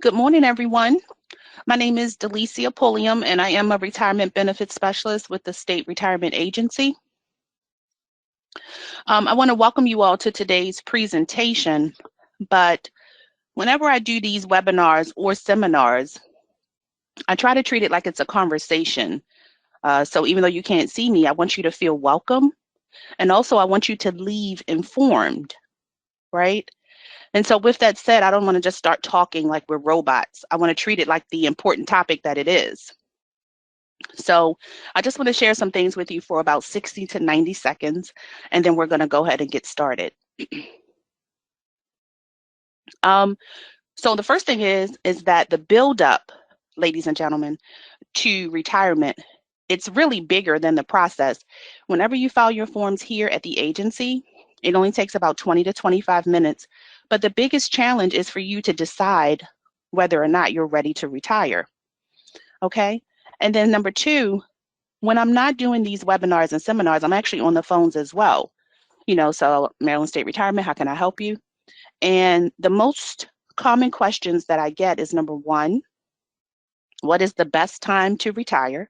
Good morning, everyone. My name is Delicia Pulliam, and I am a retirement benefits specialist with the State Retirement Agency. I want to welcome you all to today's presentation, but whenever I do these webinars or seminars, I try to treat it like it's a conversation. So even though you can't see me, I want you to feel welcome, and also I want you to leave informed, right? And so with that said, I don't want to just start talking like we're robots. I want to treat it like the important topic that it is. So I just want to share some things with you for about 60 to 90 seconds, and then we're going to go ahead and get started. So the first thing is that the buildup, ladies and gentlemen, to retirement, it's really bigger than the process. Whenever you file your forms here at the agency, it only takes about 20 to 25 minutes. But the biggest challenge is for you to decide whether or not you're ready to retire. Okay? And then number two, when I'm not doing these webinars and seminars, I'm actually on the phones as well. So Maryland State Retirement, how can I help you? And the most common questions that I get is number one, what is the best time to retire?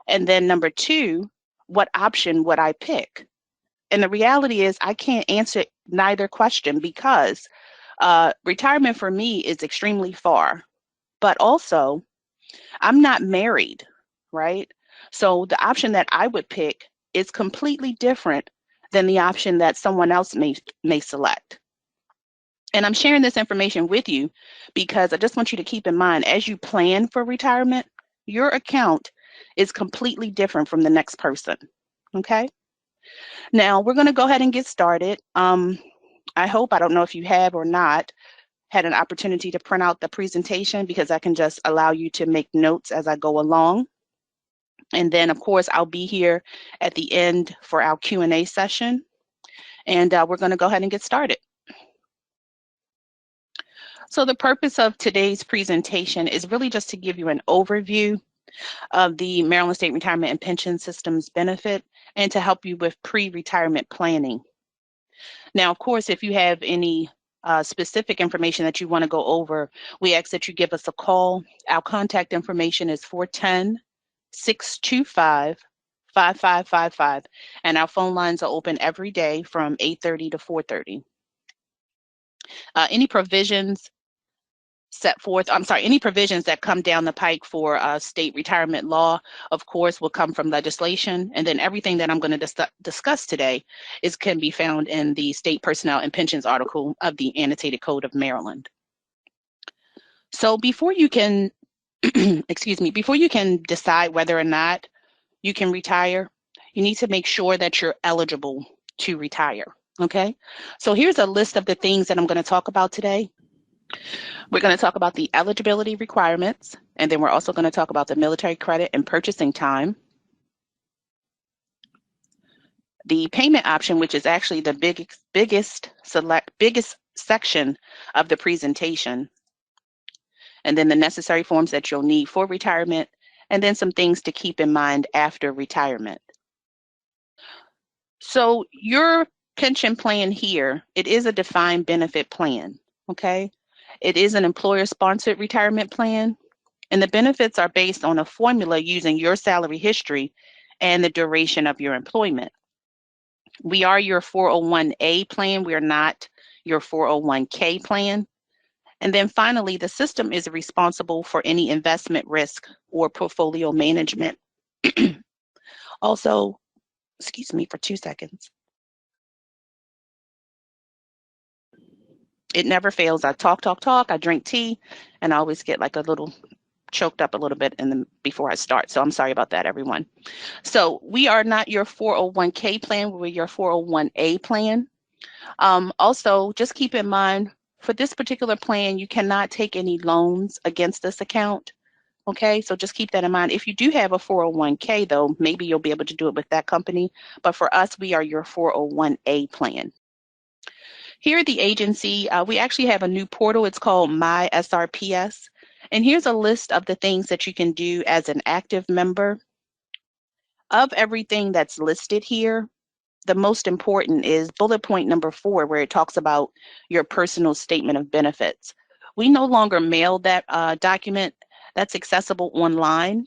And then number two, what option would I pick? And the reality is I can't answer neither question because retirement for me is extremely far, but also I'm not married, right? So the option that I would pick is completely different than the option that someone else may select. And I'm sharing this information with you because I just want you to keep in mind as you plan for retirement, your account is completely different from the next person. Okay? Now we're going to go ahead and get started. I hope, I don't know if you have or not, had an opportunity to print out the presentation because I can just allow you to make notes as I go along. And then, of course, I'll be here at the end for our Q&A session. And we're going to go ahead and get started. So the purpose of today's presentation is really just to give you an overview of the Maryland State Retirement and Pension Systems benefit and to help you with pre-retirement planning. Now, of course, if you have any specific information that you want to go over, we ask that you give us a call. Our contact information is 410-625-5555, and our phone lines are open every day from 8:30 to 4:30. Any provisions any provisions that come down the pike for state retirement law, of course, will come from legislation. And then everything that I'm going to discuss today can be found in the State Personnel and Pensions article of the Annotated Code of Maryland. So before you can, before you can decide whether or not you can retire, you need to make sure that you're eligible to retire. Okay, so here's a list of the things that I'm going to talk about today. We're going to talk about the eligibility requirements, and then we're also going to talk about the military credit and purchasing time. The payment option, which is actually the biggest section of the presentation. And then the necessary forms that you'll need for retirement, and then some things to keep in mind after retirement. So your pension plan here, it is a defined benefit plan, okay? It is an employer-sponsored retirement plan, and the benefits are based on a formula using your salary history and the duration of your employment. We are your 401A plan. We are not your 401K plan. And then finally, the system is responsible for any investment risk or portfolio management. Also, excuse me for 2 seconds. It never fails. I talk, I drink tea, and I always get like a little choked up a little bit before I start. So I'm sorry about that, everyone. So we are not your 401k plan, we're your 401A plan. Also, just keep in mind, for this particular plan, you cannot take any loans against this account. Okay, so just keep that in mind. If you do have a 401k, though, maybe you'll be able to do it with that company. But for us, we are your 401A plan. Here at the agency, we actually have a new portal. It's called My SRPS. And here's a list of the things that you can do as an active member. Of everything that's listed here, the most important is bullet point number 4, where it talks about your personal statement of benefits. We no longer mail that document. That's accessible online.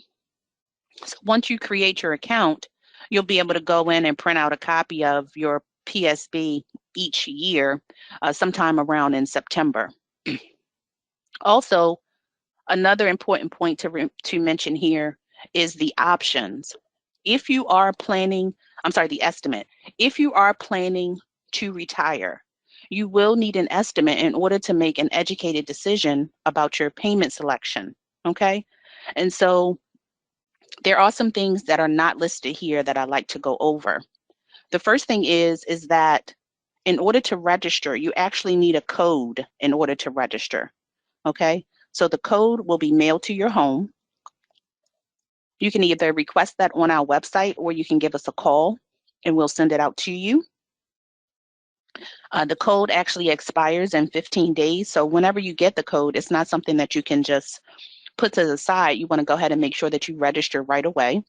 So once you create your account, you'll be able to go in and print out a copy of your PSB each year, sometime around in September. Also, another important point to mention here is the options. If you are planning, I'm sorry, the estimate. If you are planning to retire, you will need an estimate in order to make an educated decision about your payment selection, okay? And so there are some things that are not listed here that I'd like to go over. The first thing is that in order to register, you actually need a code in order to register, okay? So the code will be mailed to your home. You can either request that on our website or you can give us a call and we'll send it out to you. The code actually expires in 15 days. So whenever you get the code, it's not something that you can just put to the side. You want to go ahead and make sure that you register right away.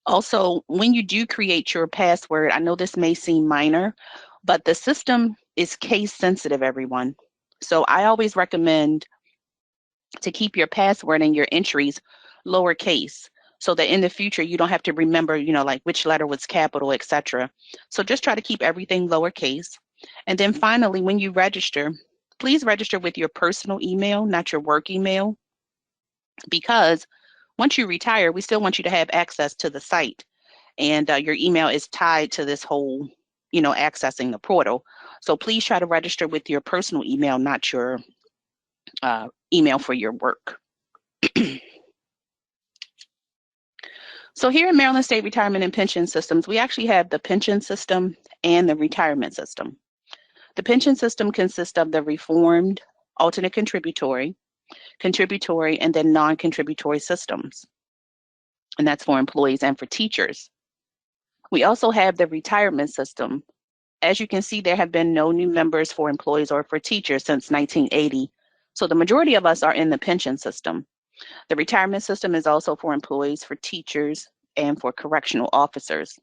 Also, when you do create your password, I know this may seem minor, but the system is case sensitive, everyone. So I always recommend to keep your password and your entries lowercase so that in the future you don't have to remember, like which letter was capital, etc. So just try to keep everything lowercase. And then finally, when you register, please register with your personal email, not your work email, because once you retire, we still want you to have access to the site. And your email is tied to this whole, accessing the portal. So please try to register with your personal email, not your email for your work. So here in Maryland State Retirement and Pension Systems, we actually have the pension system and the retirement system. The pension system consists of the reformed, alternate contributory, and then non-contributory systems. And that's for employees and for teachers. We also have the retirement system. As you can see, there have been no new members for employees or for teachers since 1980. So the majority of us are in the pension system. The retirement system is also for employees, for teachers, and for correctional officers.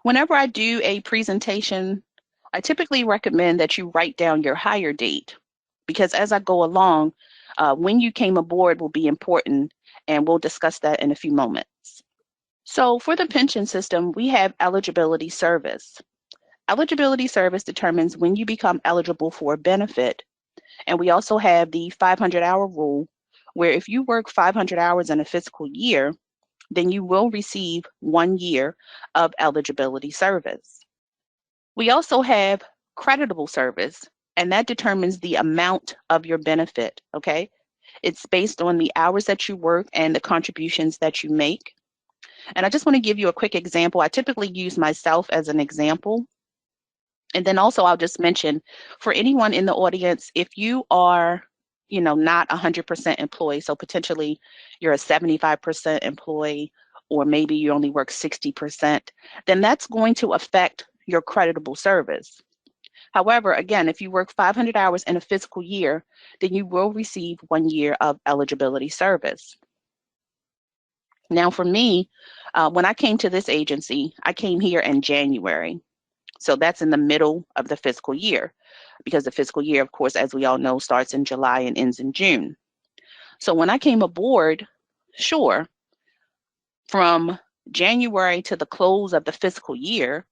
Whenever I do a presentation, I typically recommend that you write down your hire date, because as I go along, when you came aboard will be important, and we'll discuss that in a few moments. So for the pension system, we have eligibility service. Eligibility service determines when you become eligible for a benefit. And we also have the 500-hour rule, where if you work 500 hours in a fiscal year, then you will receive 1 year of eligibility service. We also have creditable service, and that determines the amount of your benefit, okay? It's based on the hours that you work and the contributions that you make. And I just want to give you a quick example. I typically use myself as an example. And then also I'll just mention for anyone in the audience, if you are, not 100% employee, so potentially you're a 75% employee, or maybe you only work 60%, then that's going to affect your creditable service. However, again, if you work 500 hours in a fiscal year, then you will receive 1 year of eligibility service. Now for me, when I came to this agency, I came here in January. So that's in the middle of the fiscal year, because the fiscal year, of course, as we all know, starts in July and ends in June. So when I came aboard, sure, from January to the close of the fiscal year,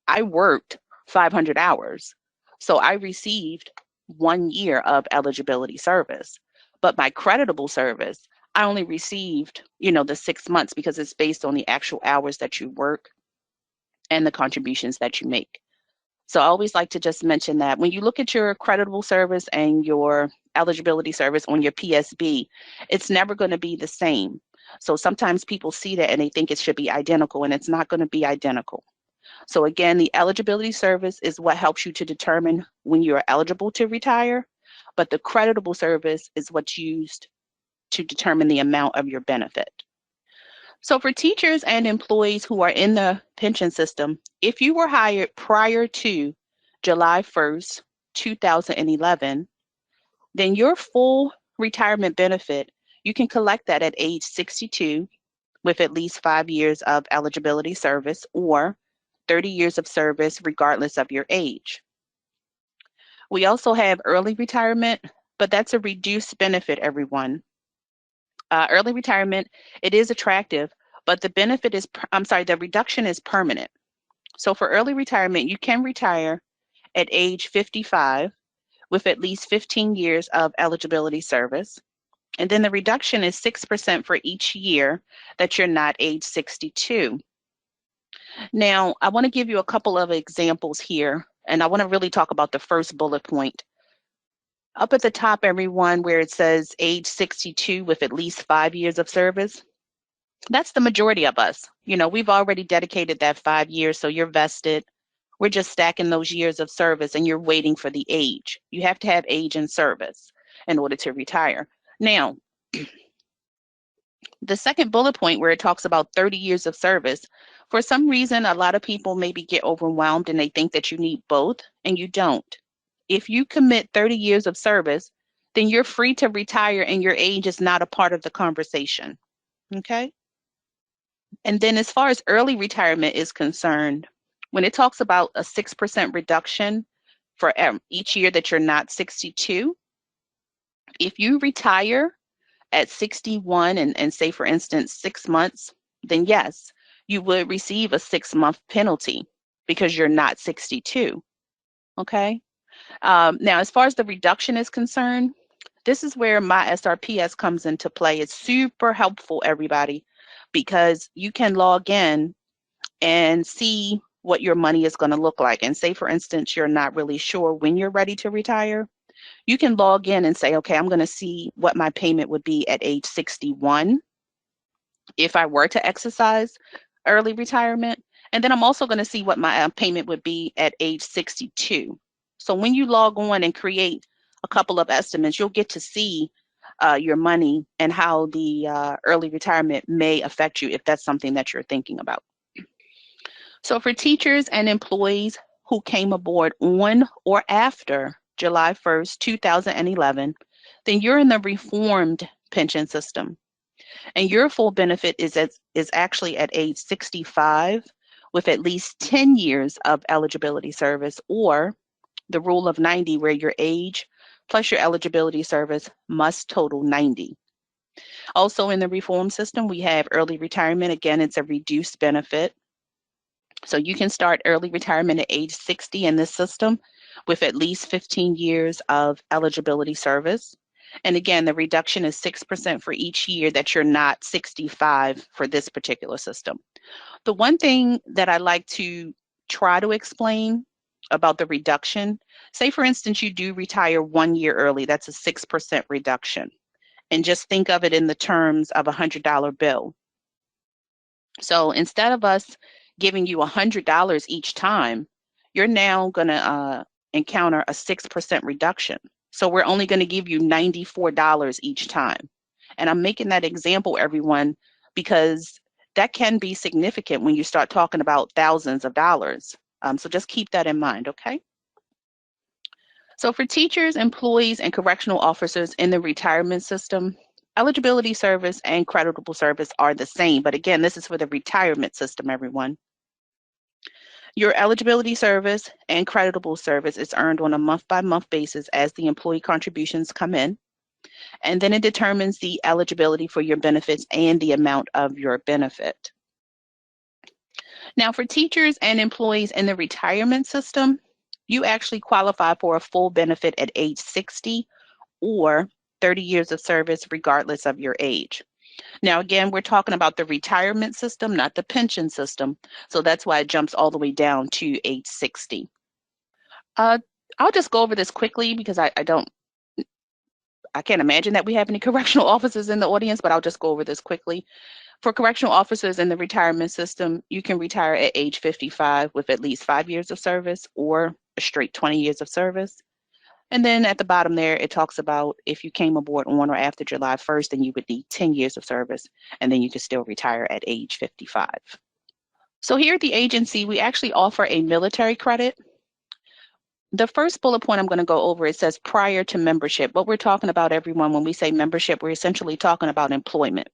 I worked 500 hours. So I received 1 year of eligibility service. But my creditable service, I only received, the 6 months, because it's based on the actual hours that you work and the contributions that you make. So I always like to just mention that when you look at your creditable service and your eligibility service on your PSB, it's never going to be the same. So sometimes people see that and they think it should be identical, and it's not going to be identical. So again, the eligibility service is what helps you to determine when you're eligible to retire, but the creditable service is what's used to determine the amount of your benefit. So for teachers and employees who are in the pension system, if you were hired prior to July 1st, 2011, then your full retirement benefit, you can collect that at age 62 with at least 5 years of eligibility service, or 30 years of service regardless of your age. We also have early retirement, but that's a reduced benefit, everyone. Early retirement, it is attractive, but the benefit is, the reduction is permanent. So for early retirement, you can retire at age 55 with at least 15 years of eligibility service. And then the reduction is 6% for each year that you're not age 62. Now, I want to give you a couple of examples here, and I want to really talk about the first bullet point. Up at the top, everyone, where it says age 62 with at least 5 years of service, that's the majority of us. You know, we've already dedicated that 5 years, so you're vested. We're just stacking those years of service and you're waiting for the age. You have to have age and service in order to retire. Now, the second bullet point where it talks about 30 years of service, for some reason, a lot of people maybe get overwhelmed and they think that you need both, and you don't. If you commit 30 years of service, then you're free to retire and your age is not a part of the conversation. Okay? And then as far as early retirement is concerned, when it talks about a 6% reduction for each year that you're not 62, if you retire at 61 and say, for instance, 6 months, then yes, you would receive a 6-month penalty because you're not 62. Okay? Now, as far as the reduction is concerned, this is where my SRPS comes into play. It's super helpful, everybody, because you can log in and see what your money is going to look like. And say, for instance, you're not really sure when you're ready to retire. You can log in and say, okay, I'm going to see what my payment would be at age 61 if I were to exercise early retirement. And then I'm also going to see what my payment would be at age 62. So when you log on and create a couple of estimates, you'll get to see your money and how the early retirement may affect you if that's something that you're thinking about. So for teachers and employees who came aboard on or after July 1st, 2011, then you're in the reformed pension system. And your full benefit is actually at age 65 with at least 10 years of eligibility service, or the rule of 90, where your age plus your eligibility service must total 90. Also in the reform system, we have early retirement. Again, it's a reduced benefit. So you can start early retirement at age 60 in this system with at least 15 years of eligibility service. And again, the reduction is 6% for each year that you're not 65 for this particular system. The one thing that I like to try to explain about the reduction, say for instance, you do retire 1 year early, that's a 6% reduction. And just think of it in the terms of a $100 bill. So instead of us giving you $100 each time, you're now going to encounter a 6% reduction. So we're only going to give you $94 each time. And I'm making that example, everyone, because that can be significant when you start talking about thousands of dollars. So just keep that in mind, okay? So for teachers, employees, and correctional officers in the retirement system, eligibility service and creditable service are the same. But again, this is for the retirement system, everyone. Your eligibility service and creditable service is earned on a month-by-month basis as the employee contributions come in. And then it determines the eligibility for your benefits and the amount of your benefit. Now, for teachers and employees in the retirement system, you actually qualify for a full benefit at age 60 or 30 years of service, regardless of your age. Now, again, we're talking about the retirement system, not the pension system. So that's why it jumps all the way down to age 60. I'll just go over this quickly because I can't imagine that we have any correctional officers in the audience, but I'll just go over this quickly. For correctional officers in the retirement system, you can retire at age 55 with at least 5 years of service or a straight 20 years of service. And then at the bottom there, it talks about if you came aboard on or after July 1st, then you would need 10 years of service, and then you could still retire at age 55. So here at the agency, we actually offer a military credit. The first bullet point I'm going to go over, it says prior to membership. What we're talking about, everyone, when we say membership, we're essentially talking about employment.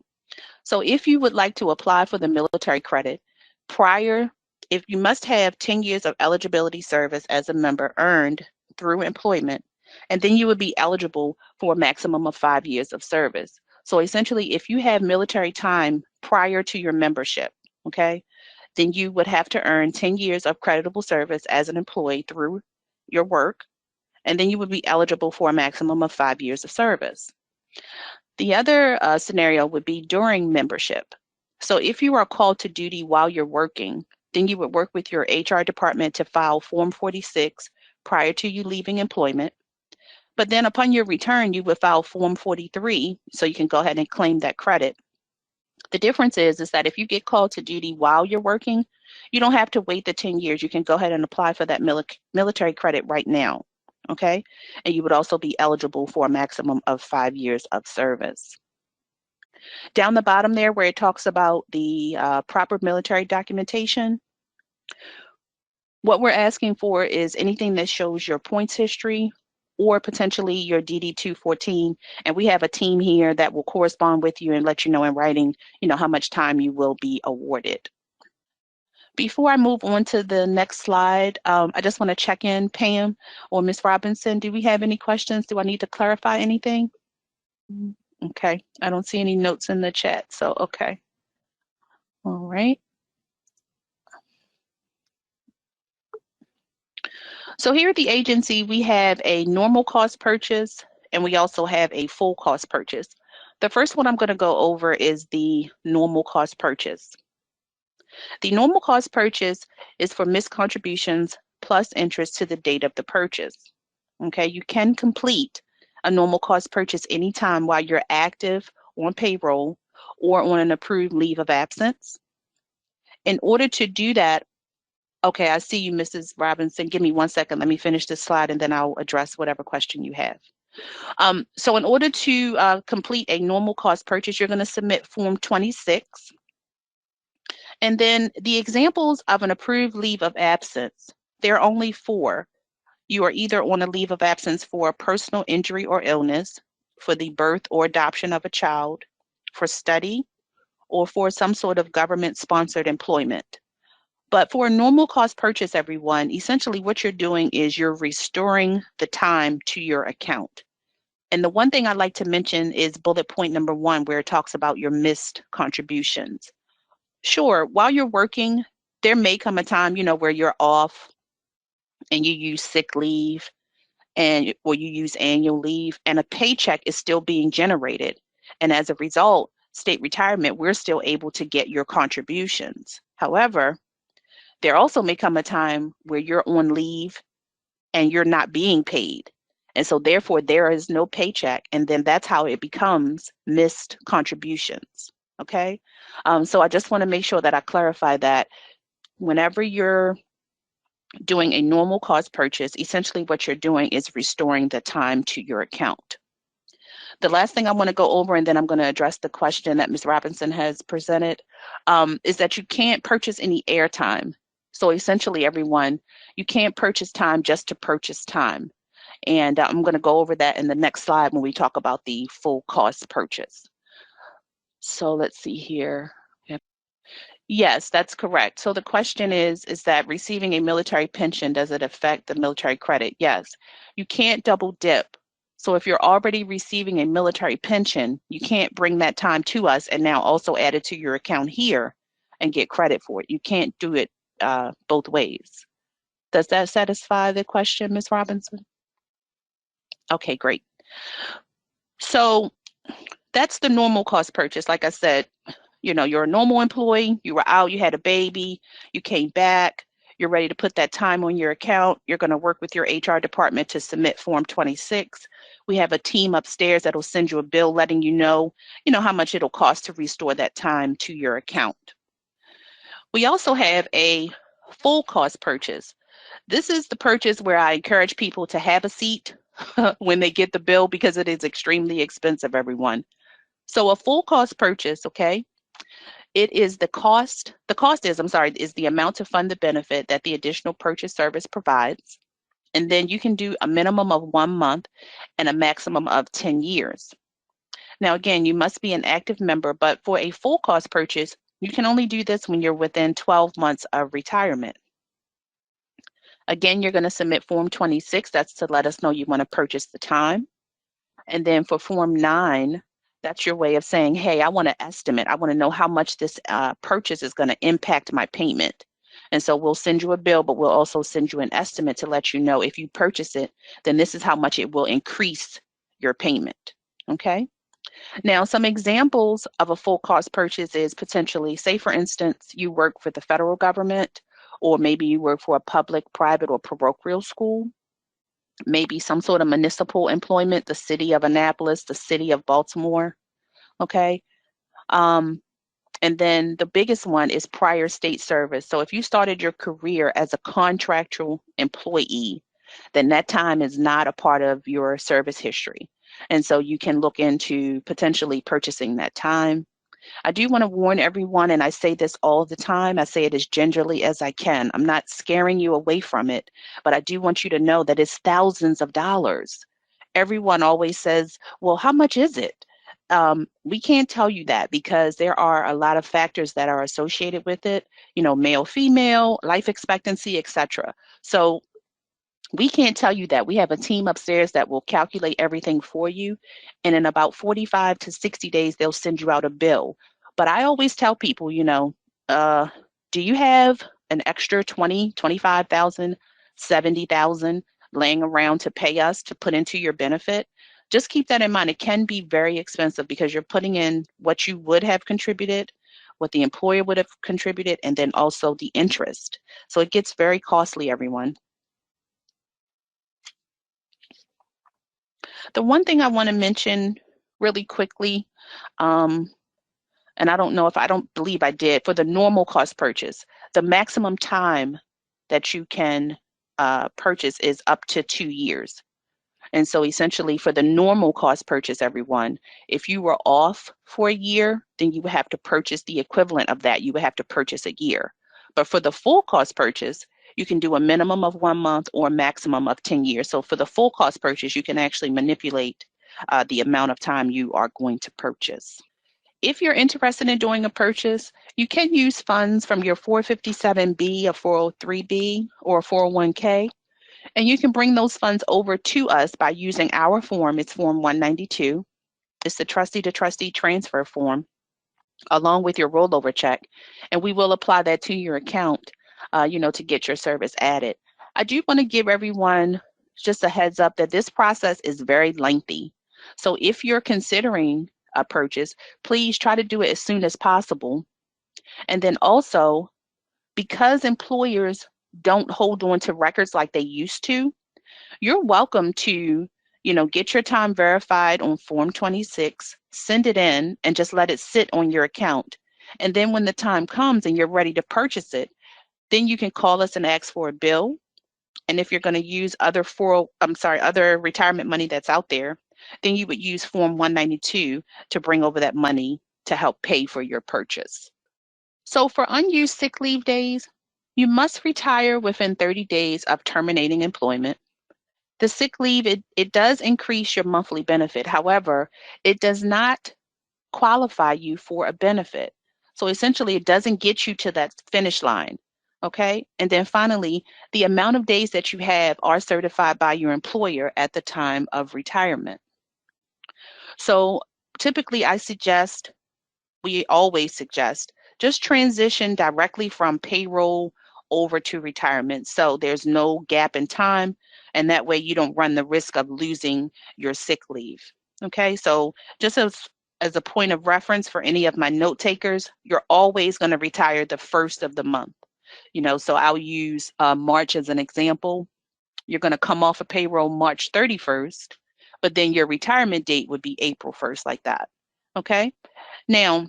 So if you would like to apply for the military credit, if you must have 10 years of eligibility service as a member earned through employment, and then you would be eligible for a maximum of 5 years of service. So essentially, if you have military time prior to your membership, okay, then you would have to earn 10 years of creditable service as an employee through your work, and then you would be eligible for a maximum of 5 years of service. The other scenario would be during membership. So if you are called to duty while you're working, then you would work with your HR department to file Form 46 prior to you leaving employment. But then upon your return, you would file Form 43 so you can go ahead and claim that credit. The difference is that if you get called to duty while you're working, you don't have to wait the 10 years. You can go ahead and apply for that military credit right now, okay? And you would also be eligible for a maximum of 5 years of service. Down the bottom there where it talks about the proper military documentation, what we're asking for is anything that shows your points history or potentially your DD-214, and we have a team here that will correspond with you and let you know in writing, how much time you will be awarded. Before I move on to the next slide, I just want to check in, Pam or Ms. Robinson, do we have any questions? Do I need to clarify anything? Okay, I don't see any notes in the chat, so okay. All right. So here at the agency, we have a normal cost purchase, and we also have a full cost purchase. The first one I'm going to go over is the normal cost purchase. The normal cost purchase is for missed contributions plus interest to the date of the purchase. Okay, you can complete a normal cost purchase anytime while you're active on payroll or on an approved leave of absence. In order to do that, okay, I see you, Mrs. Robinson. Give me 1 second. Let me finish this slide, and then I'll address whatever question you have. So in order to complete a normal cost purchase, you're going to submit Form 26. And then the examples of an approved leave of absence, there are only 4. You are either on a leave of absence for a personal injury or illness, for the birth or adoption of a child, for study, or for some sort of government-sponsored employment. But for a normal cost purchase, everyone, essentially what you're doing is you're restoring the time to your account. And the one thing I'd like to mention is bullet point number 1, where it talks about your missed contributions. Sure, while you're working, there may come a time, where you're off and you use sick leave or you use annual leave, and a paycheck is still being generated. And as a result, state retirement, we're still able to get your contributions. However, there also may come a time where you're on leave and you're not being paid. And so therefore there is no paycheck. And then that's how it becomes missed contributions. Okay. So I just want to make sure that I clarify that whenever you're doing a normal cost purchase, essentially what you're doing is restoring the time to your account. The last thing I want to go over, and then I'm going to address the question that Ms. Robinson has presented, is that you can't purchase any airtime. So essentially, everyone, you can't purchase time just to purchase time. And I'm going to go over that in the next slide when we talk about the full cost purchase. So let's see here. Yes, that's correct. So the question is that receiving a military pension, does it affect the military credit? Yes. You can't double dip. So if you're already receiving a military pension, you can't bring that time to us and now also add it to your account here and get credit for it. You can't do it both ways. Does that satisfy the question, Ms. Robinson? Okay, great. So that's the normal cost purchase. Like I said, you're a normal employee, you were out, you had a baby, you came back, you're ready to put that time on your account. You're going to work with your HR department to submit Form 26. We have a team upstairs that'll send you a bill letting you know, how much it'll cost to restore that time to your account. We also have a full cost purchase. This is the purchase where I encourage people to have a seat when they get the bill because it is extremely expensive, everyone. So a full cost purchase, okay? It is the cost is the amount to fund the benefit that the additional purchase service provides. And then you can do a minimum of 1 month and a maximum of 10 years. Now, again, you must be an active member, but for a full cost purchase, you can only do this when you're within 12 months of retirement. Again, you're going to submit Form 26. That's to let us know you want to purchase the time. And then for Form 9, that's your way of saying, hey, I want to estimate. I want to know how much this purchase is going to impact my payment. And so we'll send you a bill, but we'll also send you an estimate to let you know if you purchase it, then this is how much it will increase your payment. Okay. Now, some examples of a full cost purchase is potentially, say, for instance, you work for the federal government, or maybe you work for a public, private, or parochial school, maybe some sort of municipal employment, the city of Annapolis, the city of Baltimore. Okay. And then the biggest one is prior state service. So if you started your career as a contractual employee, then that time is not a part of your service history. And so you can look into potentially purchasing that time. I do want to warn everyone, and I say this all the time, I say it as gingerly as I can. I'm not scaring you away from it, but I do want you to know that it's thousands of dollars. Everyone always says, well, how much is it? We can't tell you that because there are a lot of factors that are associated with it, male, female, life expectancy, etc. So we can't tell you that. We have a team upstairs that will calculate everything for you. And in about 45 to 60 days, they'll send you out a bill. But I always tell people, do you have an extra 20, 25,000, 70,000 laying around to pay us to put into your benefit? Just keep that in mind. It can be very expensive because you're putting in what you would have contributed, what the employer would have contributed, and then also the interest. So it gets very costly, everyone. The one thing I want to mention really quickly, and I don't believe I did, for the normal cost purchase, the maximum time that you can purchase is up to 2 years. And so essentially for the normal cost purchase, everyone, if you were off for a year, then you would have to purchase the equivalent of that. You would have to purchase a year. But for the full cost purchase, you can do a minimum of 1 month or a maximum of 10 years. So for the full cost purchase, you can actually manipulate the amount of time you are going to purchase. If you're interested in doing a purchase, you can use funds from your 457B, a 403B, or a 401k, and you can bring those funds over to us by using our form. It's Form 192. It's the trustee to trustee transfer form, along with your rollover check, and we will apply that to your account, to get your service added. I do want to give everyone just a heads up that this process is very lengthy. So if you're considering a purchase, please try to do it as soon as possible. And then also, because employers don't hold on to records like they used to, you're welcome to, get your time verified on Form 26, send it in, and just let it sit on your account. And then when the time comes and you're ready to purchase it, then you can call us and ask for a bill. And if you're going to use other retirement money that's out there, then you would use Form 192 to bring over that money to help pay for your purchase. So for unused sick leave days, you must retire within 30 days of terminating employment. The sick leave, it does increase your monthly benefit. However, it does not qualify you for a benefit. So essentially, it doesn't get you to that finish line. Okay. And then finally, the amount of days that you have are certified by your employer at the time of retirement. So typically, we always suggest, just transition directly from payroll over to retirement. So there's no gap in time, and that way you don't run the risk of losing your sick leave. Okay, so just as a point of reference for any of my note takers, you're always going to retire the first of the month. So I'll use March as an example. You're going to come off of payroll March 31st, but then your retirement date would be April 1st, like that. Okay, now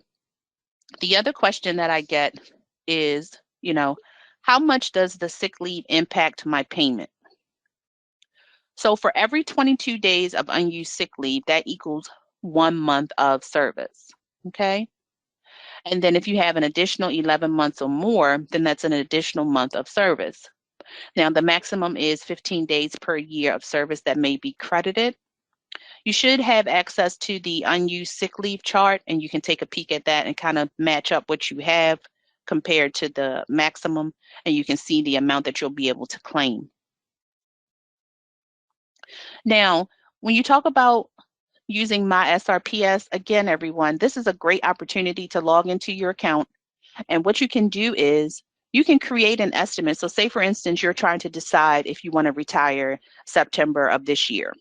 the other question that I get is, how much does the sick leave impact my payment? So for every 22 days of unused sick leave, that equals 1 month of service. Okay. And then if you have an additional 11 months or more, then that's an additional month of service. Now, the maximum is 15 days per year of service that may be credited. You should have access to the unused sick leave chart, and you can take a peek at that and kind of match up what you have compared to the maximum, and you can see the amount that you'll be able to claim. Now, when you talk about using My SRPS, again, everyone, this is a great opportunity to log into your account. And what you can do is you can create an estimate. So say, for instance, you're trying to decide if you want to retire September of this year.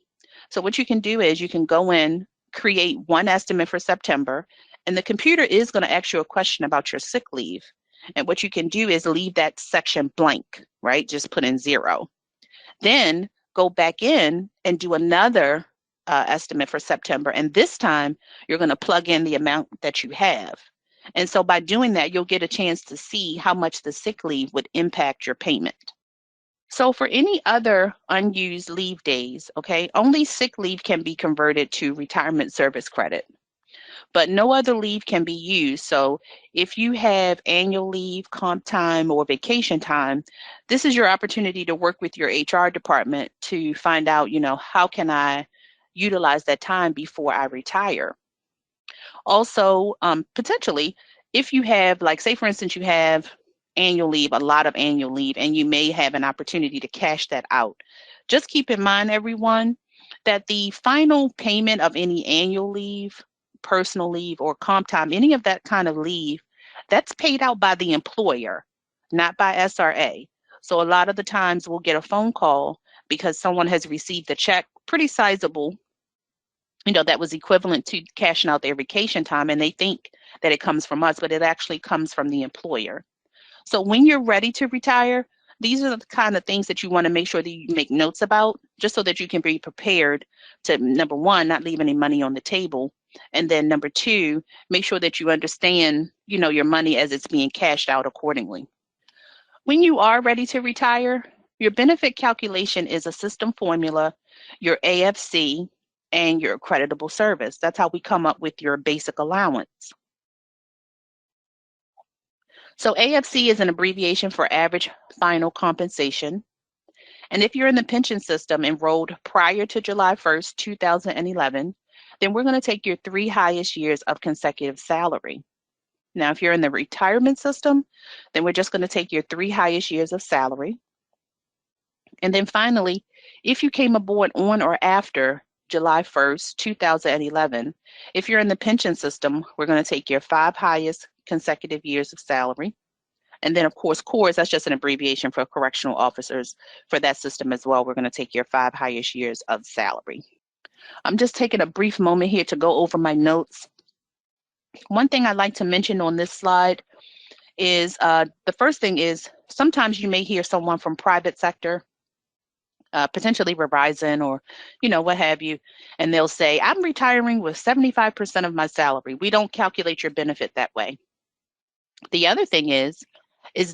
So what you can do is you can go in, create one estimate for September, and the computer is going to ask you a question about your sick leave. And what you can do is leave that section blank, right? Just put in 0. Then go back in and do another estimate for September. And this time you're going to plug in the amount that you have. And so by doing that, you'll get a chance to see how much the sick leave would impact your payment. So for any other unused leave days, okay, only sick leave can be converted to retirement service credit, but no other leave can be used. So if you have annual leave, comp time, or vacation time, this is your opportunity to work with your HR department to find out, how can I utilize that time before I retire? Also, potentially, if you have, like, say, for instance, you have annual leave, a lot of annual leave, and you may have an opportunity to cash that out. Just keep in mind, everyone, that the final payment of any annual leave, personal leave, or comp time, any of that kind of leave, that's paid out by the employer, not by SRA. So a lot of the times we'll get a phone call because someone has received a check, pretty sizable, that was equivalent to cashing out their vacation time, and they think that it comes from us, but it actually comes from the employer. So when you're ready to retire, these are the kind of things that you want to make sure that you make notes about, just so that you can be prepared to, number one, not leave any money on the table. And then number two, make sure that you understand, your money as it's being cashed out accordingly. When you are ready to retire, your benefit calculation is a system formula, your AFC, and your creditable service. That's how we come up with your basic allowance. So AFC is an abbreviation for average final compensation. And if you're in the pension system enrolled prior to July 1st, 2011, then we're going to take your 3 highest years of consecutive salary. Now, if you're in the retirement system, then we're just going to take your 3 highest years of salary. And then finally, if you came aboard on or after July 1st, 2011, if you're in the pension system, we're going to take your 5 highest consecutive years of salary. And then, of course, CORS, that's just an abbreviation for correctional officers. For that system as well, we're going to take your 5 highest years of salary. I'm just taking a brief moment here to go over my notes. One thing I'd like to mention on this slide is the first thing is sometimes you may hear someone from private sector, potentially Verizon or, what have you, and they'll say, I'm retiring with 75% of my salary. We don't calculate your benefit that way. The other thing is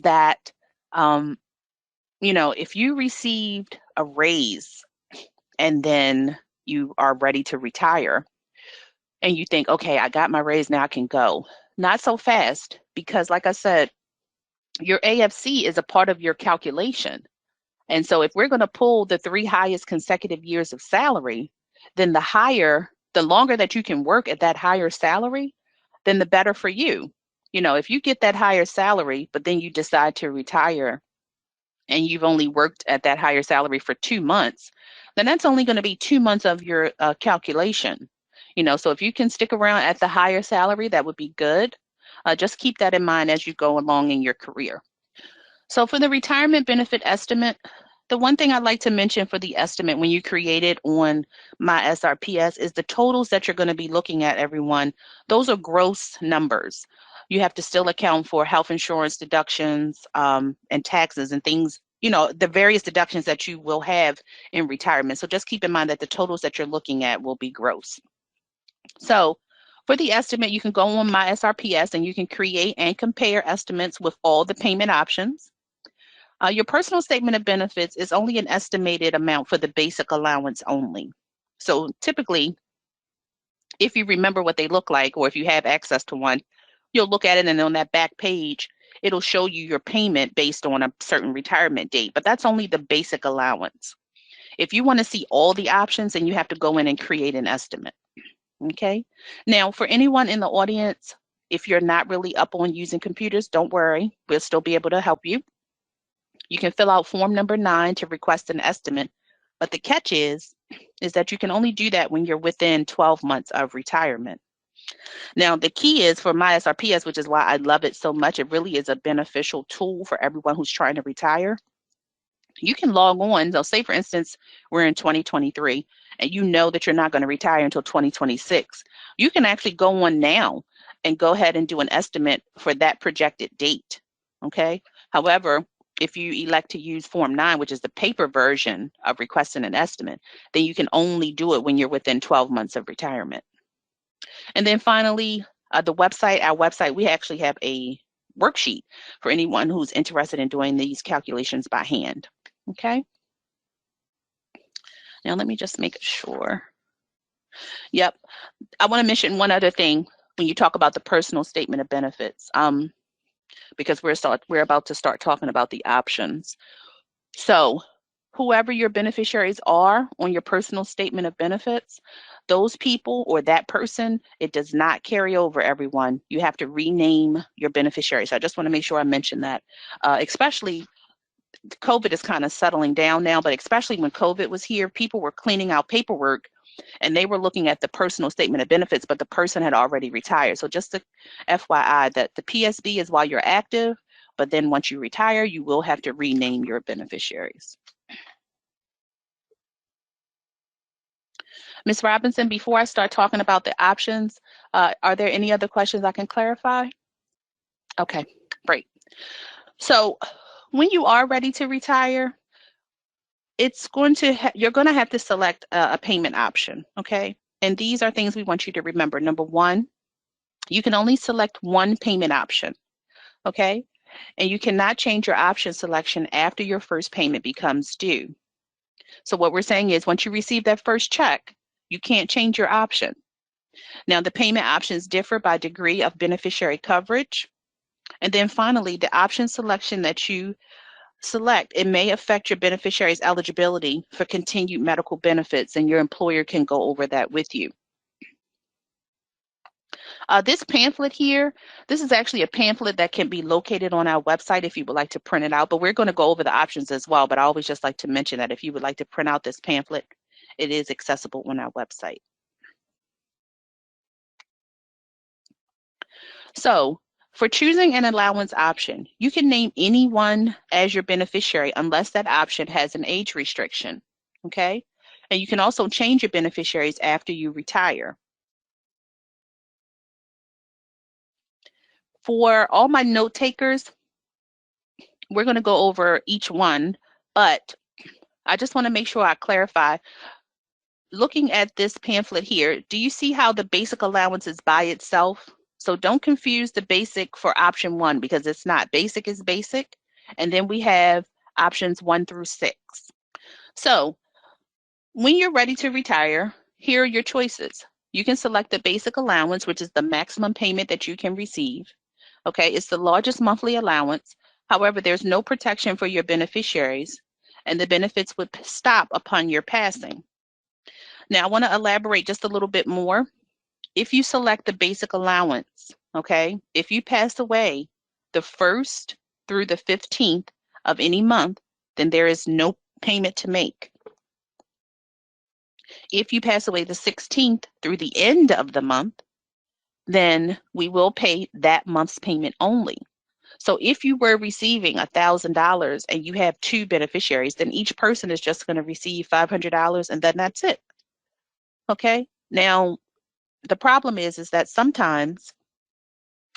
that, if you received a raise and then you are ready to retire and you think, okay, I got my raise, now I can go. Not so fast, because like I said, your AFC is a part of your calculation. And so if we're going to pull the 3 highest consecutive years of salary, then the longer that you can work at that higher salary, then the better for you. If you get that higher salary, but then you decide to retire and you've only worked at that higher salary for 2 months, then that's only going to be 2 months of your calculation. So if you can stick around at the higher salary, that would be good. Just keep that in mind as you go along in your career. So for the retirement benefit estimate, the one thing I'd like to mention for the estimate when you create it on My SRPS is the totals that you're going to be looking at, everyone. Those are gross numbers. You have to still account for health insurance deductions and taxes and things, the various deductions that you will have in retirement. So just keep in mind that the totals that you're looking at will be gross. So for the estimate, you can go on My SRPS and you can create and compare estimates with all the payment options. Your personal statement of benefits is only an estimated amount for the basic allowance only. So typically, if you remember what they look like, or if you have access to one, you'll look at it, and on that back page, it'll show you your payment based on a certain retirement date, but that's only the basic allowance. If you want to see all the options, then you have to go in and create an estimate. Okay. Now, for anyone in the audience If you're not really up on using computers, don't worry. We'll still be able to help you. You can fill out form number 9 to request an estimate. But the catch is that you can only do that when you're within 12 months of retirement. Now, the key is for MySRPS, which is why I love it so much, it really is a beneficial tool for everyone who's trying to retire. You can log on. So say, for instance, we're in 2023 and you know that you're not going to retire until 2026. You can actually go on now and go ahead and do an estimate for that projected date. Okay. However, if you elect to use Form 9, which is the paper version of requesting an estimate, then you can only do it when you're within 12 months of retirement. And then finally, our website, we actually have a worksheet for anyone who's interested in doing these calculations by hand. Okay. Now let me just make sure. Yep. I want to mention one other thing when you talk about the personal statement of benefits, because we're about to start talking about the options. So whoever your beneficiaries are on your personal statement of benefits, those people or that person, it does not carry over, everyone. You have to rename your beneficiaries. So I just want to make sure I mention that, especially COVID is kind of settling down now, but especially when COVID was here, people were cleaning out paperwork and they were looking at the personal statement of benefits, but the person had already retired. So just a FYI that the PSB is while you're active, but then once you retire, you will have to rename your beneficiaries. Ms. Robinson, before I start talking about the options, are there any other questions I can clarify? Okay, great. So when you are ready to retire, you're going to have to select a payment option, okay? And these are things we want you to remember. Number one, you can only select one payment option, okay? And you cannot change your option selection after your first payment becomes due. So what we're saying is once you receive that first check, you can't change your option. Now, the payment options differ by degree of beneficiary coverage. And then finally, the option selection that you select, it may affect your beneficiary's eligibility for continued medical benefits, and your employer can go over that with you. This pamphlet here, this is actually a pamphlet that can be located on our website if you would like to print it out, but we're going to go over the options as well. But I always just like to mention that if you would like to print out this pamphlet, it is accessible on our website. So for choosing an allowance option, you can name anyone as your beneficiary unless that option has an age restriction, okay? And you can also change your beneficiaries after you retire. For all my note takers, we're going to go over each one, but I just want to make sure I clarify. Looking at this pamphlet here, do you see how the basic allowance is by itself? So don't confuse the basic for option 1 because it's not. Basic is basic, and then we have options 1 through 6. So when you're ready to retire, here are your choices. You can select the basic allowance, which is the maximum payment that you can receive. Okay, it's the largest monthly allowance. However, there's no protection for your beneficiaries, and the benefits would stop upon your passing. Now, I want to elaborate just a little bit more. If you select the basic allowance, okay, if you pass away the 1st through the 15th of any month, then there is no payment to make. If you pass away the 16th through the end of the month, then we will pay that month's payment only. So if you were receiving $1,000 and you have 2 beneficiaries, then each person is just going to receive $500 and then that's it. Okay? Now, the problem is that sometimes,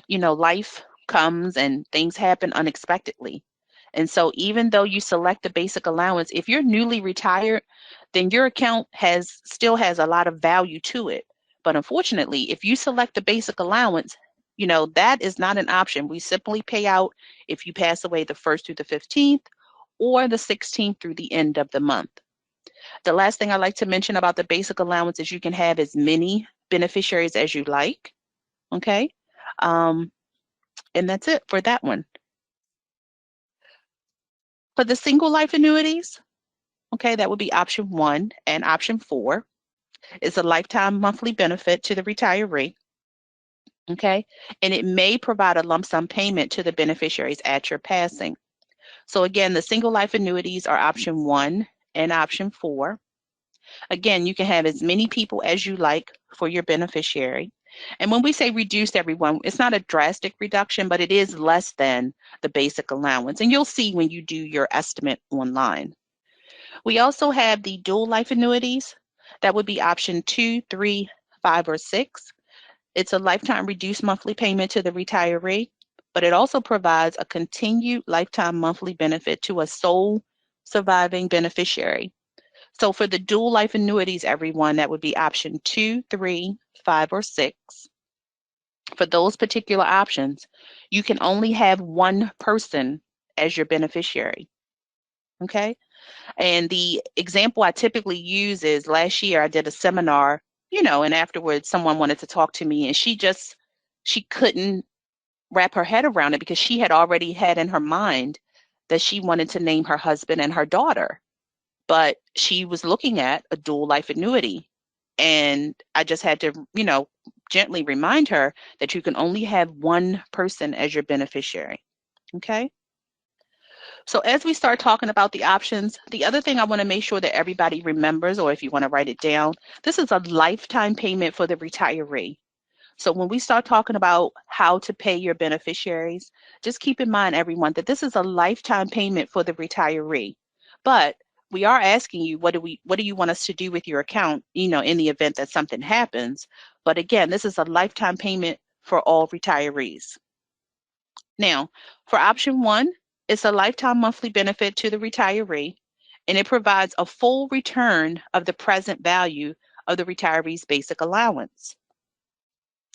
life comes and things happen unexpectedly. And so even though you select the basic allowance, if you're newly retired, then your account still has a lot of value to it. But unfortunately, if you select the basic allowance, that is not an option. We simply pay out if you pass away the 1st through the 15th or the 16th through the end of the month. The last thing I'd like to mention about the basic allowance is you can have as many beneficiaries as you like, okay? And that's it for that one. For the single life annuities, okay, that would be option 1, and option 4 is a lifetime monthly benefit to the retiree. Okay. And it may provide a lump sum payment to the beneficiaries at your passing. So again, the single life annuities are option 1 and option 4. Again, you can have as many people as you like for your beneficiary. And when we say reduced, everyone, it's not a drastic reduction, but it is less than the basic allowance. And you'll see when you do your estimate online. We also have the dual life annuities. That would be option 2, 3, 5, or 6. It's a lifetime reduced monthly payment to the retiree, but it also provides a continued lifetime monthly benefit to a sole surviving beneficiary. So for the dual life annuities, everyone, that would be option 2, 3, 5, or 6. For those particular options, you can only have one person as your beneficiary. Okay. And the example I typically use is last year I did a seminar, and afterwards someone wanted to talk to me and she couldn't wrap her head around it because she had already had in her mind that she wanted to name her husband and her daughter. But she was looking at a dual life annuity. And I just had to, gently remind her that you can only have one person as your beneficiary. Okay. So as we start talking about the options, the other thing I want to make sure that everybody remembers, or if you want to write it down, this is a lifetime payment for the retiree. So when we start talking about how to pay your beneficiaries, just keep in mind, everyone, that this is a lifetime payment for the retiree. But we are asking you, what do you want us to do with your account, in the event that something happens? But again, this is a lifetime payment for all retirees. Now, for option 1, it's a lifetime monthly benefit to the retiree, and it provides a full return of the present value of the retiree's basic allowance.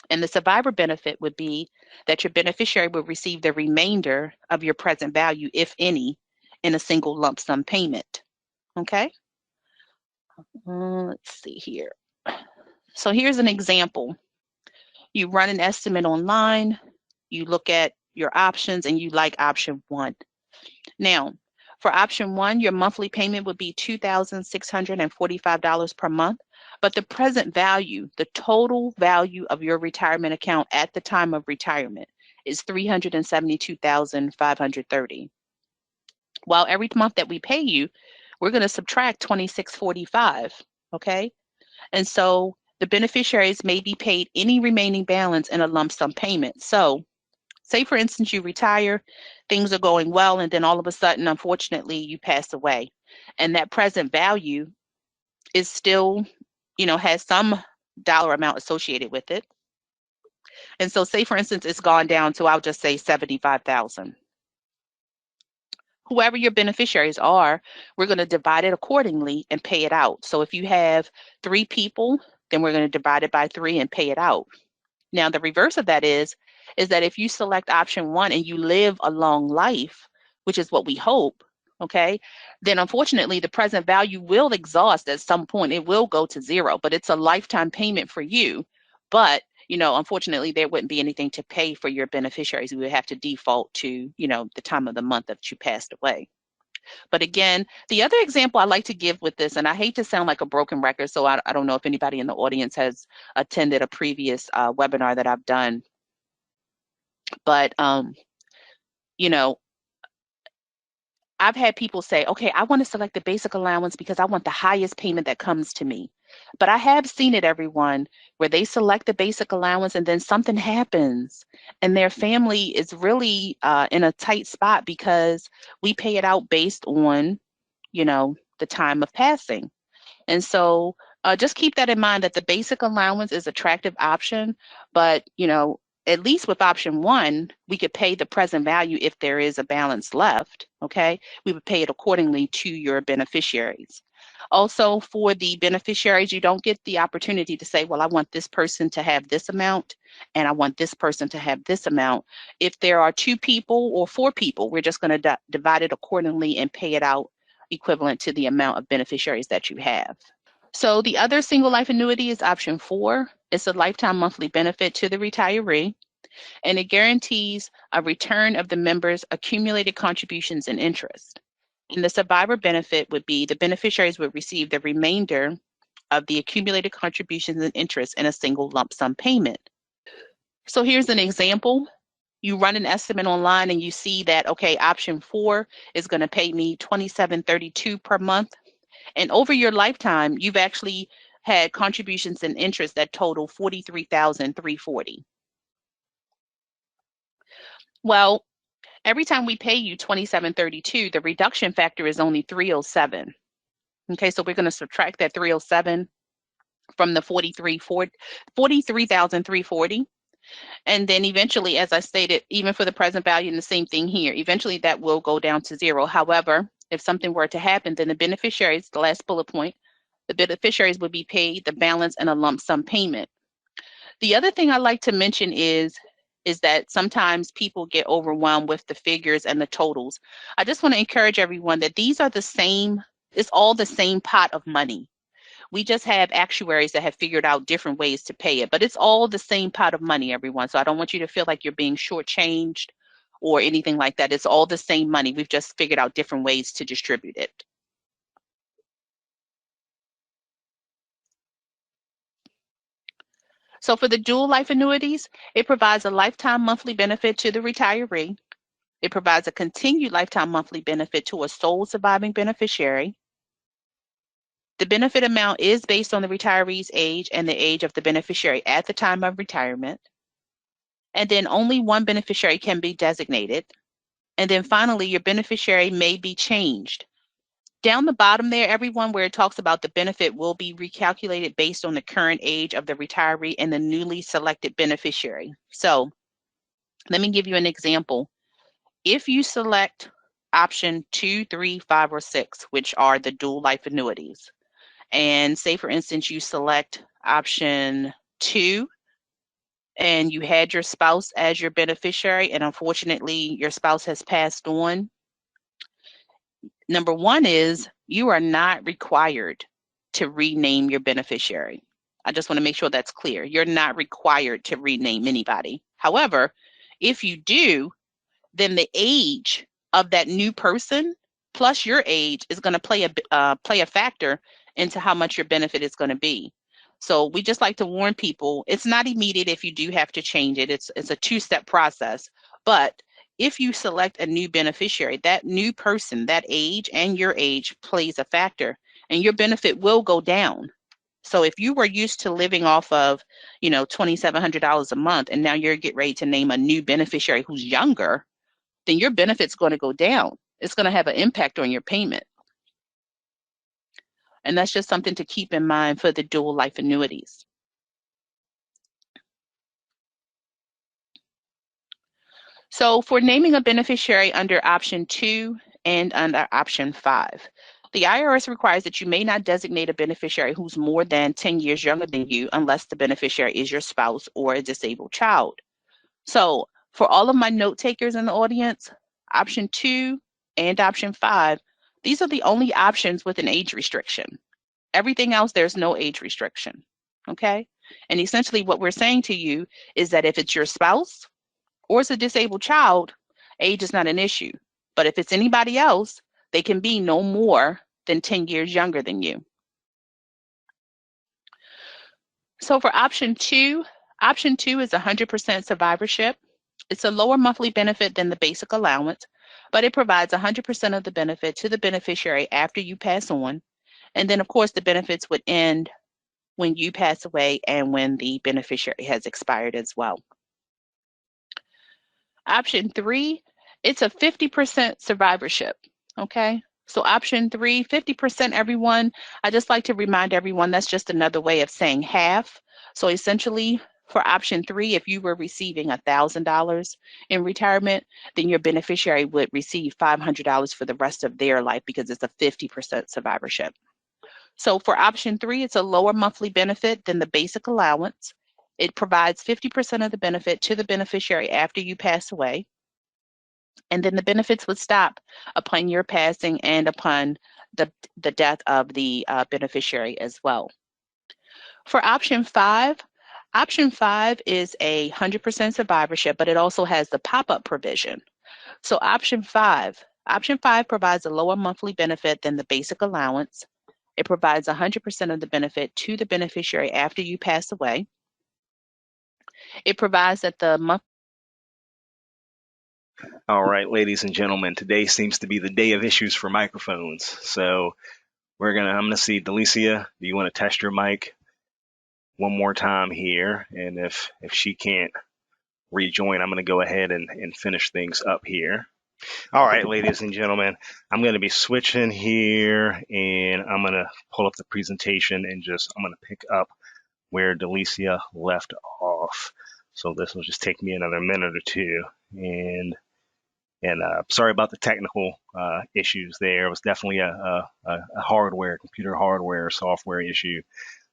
And the survivor benefit would be that your beneficiary will receive the remainder of your present value, if any, in a single lump sum payment. Okay? Let's see here. So here's an example. You run an estimate online, you look at your options, and you like option 1. Now, for option 1, your monthly payment would be $2,645 per month, but the present value, the total value of your retirement account at the time of retirement, is $372,530. While every month that we pay you, we're going to subtract $2,645, okay? And so the beneficiaries may be paid any remaining balance in a lump sum payment. So say, for instance, you retire, things are going well, and then all of a sudden, unfortunately, you pass away. And that present value is still, has some dollar amount associated with it. And so say, for instance, it's gone down to, I'll just say 75,000. Whoever your beneficiaries are, we're going to divide it accordingly and pay it out. So if you have 3 people, then we're going to divide it by 3 and pay it out. Now, the reverse of that is that if you select option 1 and you live a long life, which is what we hope, okay, then unfortunately the present value will exhaust at some point. It will go to 0, but it's a lifetime payment for you. But, unfortunately, there wouldn't be anything to pay for your beneficiaries. We would have to default to, the time of the month that you passed away. But again, the other example I like to give with this, and I hate to sound like a broken record, so I don't know if anybody in the audience has attended a previous webinar that I've done, but I've had people say, okay, I want to select the basic allowance because I want the highest payment that comes to me. But I have seen it, everyone, where they select the basic allowance and then something happens and their family is really in a tight spot because we pay it out based on, the time of passing. And so just keep that in mind, that the basic allowance is an attractive option, but at least with option 1, we could pay the present value if there is a balance left, okay? We would pay it accordingly to your beneficiaries. Also, for the beneficiaries, you don't get the opportunity to say, well, I want this person to have this amount and I want this person to have this amount. If there are 2 people or 4 people, we're just going to divide it accordingly and pay it out equivalent to the amount of beneficiaries that you have. So the other single life annuity is option 4. It's a lifetime monthly benefit to the retiree, and it guarantees a return of the members' accumulated contributions and interest. And the survivor benefit would be the beneficiaries would receive the remainder of the accumulated contributions and interest in a single lump sum payment. So here's an example. You run an estimate online and you see that, okay, option 4 is going to pay me $27.32 per month. And over your lifetime, you've actually had contributions and interest that total $43,340. Well, every time we pay you $27.32, the reduction factor is only $307. Okay, so we're going to subtract that $307 from the $43,340. And then eventually, as I stated, even for the present value, and the same thing here, eventually that will go down to zero. However, if something were to happen, then the beneficiaries, the last bullet point, the beneficiaries would be paid the balance in a lump sum payment. The other thing I like to mention is that sometimes people get overwhelmed with the figures and the totals. I just want to encourage everyone that these are the same, it's all the same pot of money. We just have actuaries that have figured out different ways to pay it, but it's all the same pot of money, everyone. So I don't want you to feel like you're being shortchanged or anything like that. It's all the same money. We've just figured out different ways to distribute it. So for the dual life annuities, it provides a lifetime monthly benefit to the retiree. It provides a continued lifetime monthly benefit to a sole surviving beneficiary. The benefit amount is based on the retiree's age and the age of the beneficiary at the time of retirement. And then only one beneficiary can be designated. And then finally, your beneficiary may be changed. Down the bottom there, everyone, where it talks about the benefit will be recalculated based on the current age of the retiree and the newly selected beneficiary. So let me give you an example. If you select option 2, 3, 5, or 6, which are the dual life annuities, and say, for instance, you select option 2, and you had your spouse as your beneficiary, and unfortunately your spouse has passed on, number one is you are not required to rename your beneficiary. I just want to make sure that's clear. You're not required to rename anybody. However, if you do, then the age of that new person plus your age is going to play a factor into how much your benefit is going to be. So we just like to warn people, it's not immediate if you do have to change it. It's a two-step process. But if you select a new beneficiary, that new person, that age and your age plays a factor, and your benefit will go down. So if you were used to living off of, $2,700 a month, and now you're getting ready to name a new beneficiary who's younger, then your benefit's going to go down. It's going to have an impact on your payment. And that's just something to keep in mind for the dual life annuities. So for naming a beneficiary under option 2 and under option 5, the IRS requires that you may not designate a beneficiary who's more than 10 years younger than you unless the beneficiary is your spouse or a disabled child. So for all of my note takers in the audience, option 2 and option 5, these are the only options with an age restriction. Everything else, there's no age restriction, okay? And essentially what we're saying to you is that if it's your spouse or it's a disabled child, age is not an issue. But if it's anybody else, they can be no more than 10 years younger than you. So for option 2 is 100% survivorship. It's a lower monthly benefit than the basic allowance, but it provides 100% of the benefit to the beneficiary after you pass on. And then, of course, the benefits would end when you pass away and when the beneficiary has expired as well. Option 3, it's a 50% survivorship, okay? So option 3, 50%, everyone. I just like to remind everyone that's just another way of saying half. So essentially, for option 3, if you were receiving $1,000 in retirement, then your beneficiary would receive $500 for the rest of their life because it's a 50% survivorship. So for option 3, it's a lower monthly benefit than the basic allowance. It provides 50% of the benefit to the beneficiary after you pass away. And then the benefits would stop upon your passing and upon the death of the beneficiary as well. For option 5 is a 100% survivorship, but it also has the pop-up provision. So option 5 provides a lower monthly benefit than the basic allowance. It provides 100% of the benefit to the beneficiary after you pass away. It provides that the month. All right, ladies and gentlemen, today seems to be the day of issues for microphones. So I'm gonna see, Delicia, do you want to test your mic one more time here? And if she can't rejoin, I'm gonna go ahead and finish things up here. All right, ladies and gentlemen, I'm gonna be switching here and I'm gonna pull up the presentation and I'm gonna pick up where Delicia left off. So this will just take me another minute or two. And sorry about the technical issues there. It was definitely a computer hardware, software issue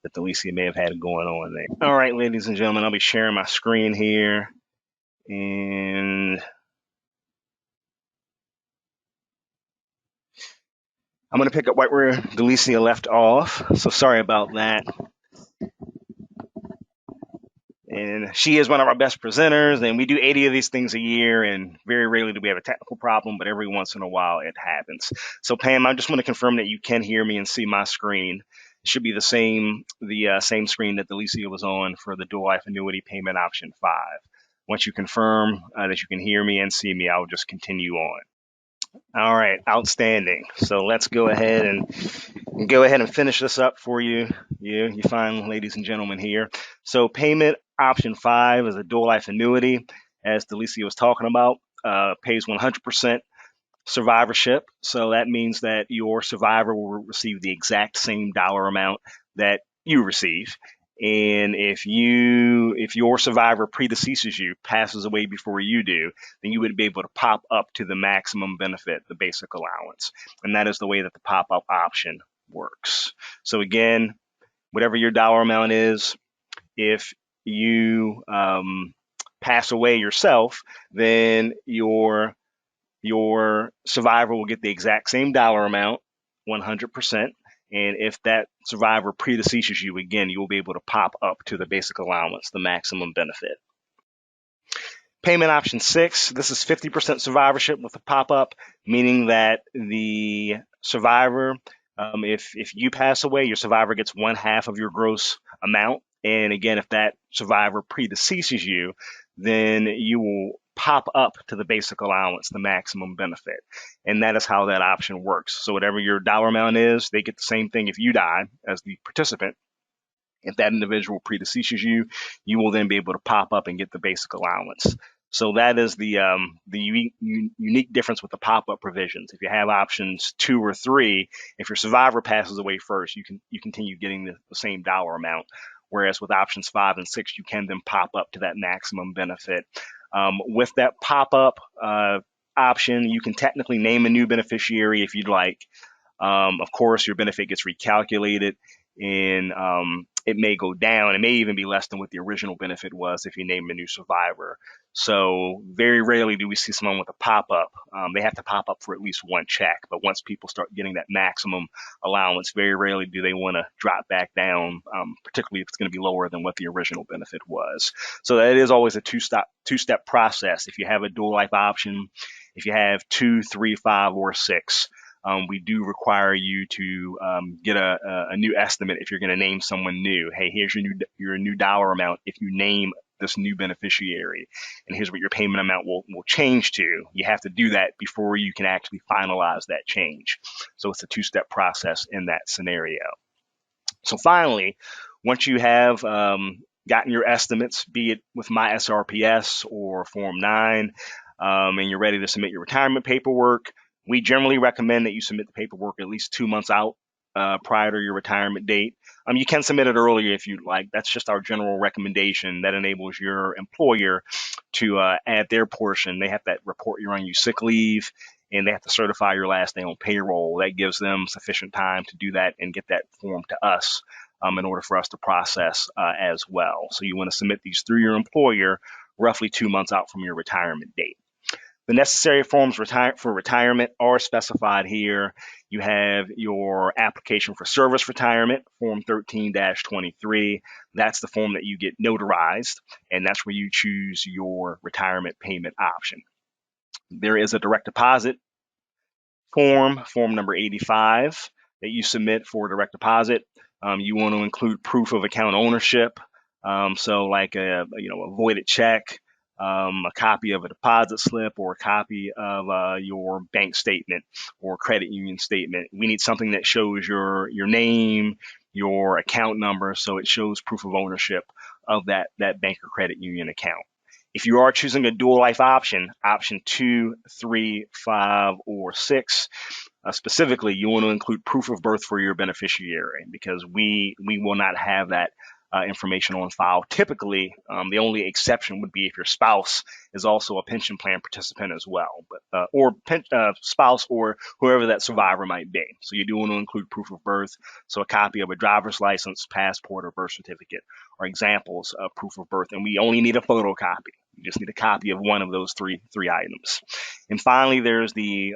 that Delicia may have had going on there. All right, ladies and gentlemen, I'll be sharing my screen here. And I'm going to pick up right where Delicia left off. So sorry about that. And she is one of our best presenters, and we do 80 of these things a year, and very rarely do we have a technical problem, but every once in a while it happens. So Pam, I just want to confirm that you can hear me and see my screen. It should be the same screen that Delicia was on for the dual life annuity payment option 5. Once you confirm that you can hear me and see me, I'll just continue on. All right, outstanding. So let's go ahead and finish this up for you, you fine ladies and gentlemen here. So payment option 5 is a dual life annuity, as Delicia was talking about, pays 100% survivorship. So that means that your survivor will receive the exact same dollar amount that you receive. And if your survivor predeceases you, passes away before you do, then you would be able to pop up to the maximum benefit, the basic allowance. And that is the way that the pop-up option works. So again, whatever your dollar amount is, if you pass away yourself, then your survivor will get the exact same dollar amount, 100%. And if that survivor predeceases you, again, you will be able to pop up to the basic allowance, the maximum benefit. Payment option 6, this is 50% survivorship with a pop-up, meaning that the survivor, if you pass away, your survivor gets 1/2 of your gross amount. And again, if that survivor predeceases you, then you will pop up to the basic allowance, the maximum benefit. And that is how that option works. So whatever your dollar amount is, they get the same thing if you die as the participant. If that individual predeceases you, you will then be able to pop up and get the basic allowance. So that is the unique difference with the pop-up provisions. If you have options 2 or 3, if your survivor passes away first, you continue getting the same dollar amount. Whereas with options 5 and 6, you can then pop up to that maximum benefit. With that pop-up option, you can technically name a new beneficiary if you'd like. Of course, your benefit gets recalculated, and it may go down. It may even be less than what the original benefit was if you name a new survivor. So very rarely do we see someone with a pop-up. They have to pop up for at least one check. But once people start getting that maximum allowance, very rarely do they want to drop back down, particularly if it's going to be lower than what the original benefit was. So that is always a two-step process. If you have a dual life option, if you have 2, 3, 5, or 6, we do require you to get a new estimate if you're going to name someone new. Hey, here's your new dollar amount if you name this new beneficiary, and here's what your payment amount will change to. You have to do that before you can actually finalize that change. So it's a two-step process in that scenario. So finally, once you have gotten your estimates, be it with My SRPS or Form 9, and you're ready to submit your retirement paperwork, we generally recommend that you submit the paperwork at least 2 months out prior to your retirement date. You can submit it earlier if you'd like. That's just our general recommendation. That enables your employer to add their portion. They have to report you're on sick leave, and they have to certify your last day on payroll. That gives them sufficient time to do that and get that form to us in order for us to process as well. So you want to submit these through your employer roughly 2 months out from your retirement date. The necessary forms for retirement are specified here. You have your application for service retirement, Form 13-23. That's the form that you get notarized, and that's where you choose your retirement payment option. There is a direct deposit form number 85, that you submit for direct deposit. You want to include proof of account ownership. So like a voided check, a copy of a deposit slip, or a copy of your bank statement or credit union statement. We need something that shows your name, your account number, so it shows proof of ownership of that bank or credit union account. If you are choosing a dual life option, option 2, 3, 5, or 6, specifically, you want to include proof of birth for your beneficiary because we will not have that information on file. Typically, the only exception would be if your spouse is also a pension plan participant as well, but or spouse or whoever that survivor might be. So you do want to include proof of birth, so a copy of a driver's license, passport, or birth certificate are examples of proof of birth, and we only need a photocopy. You just need a copy of one of those three items. And finally, there's the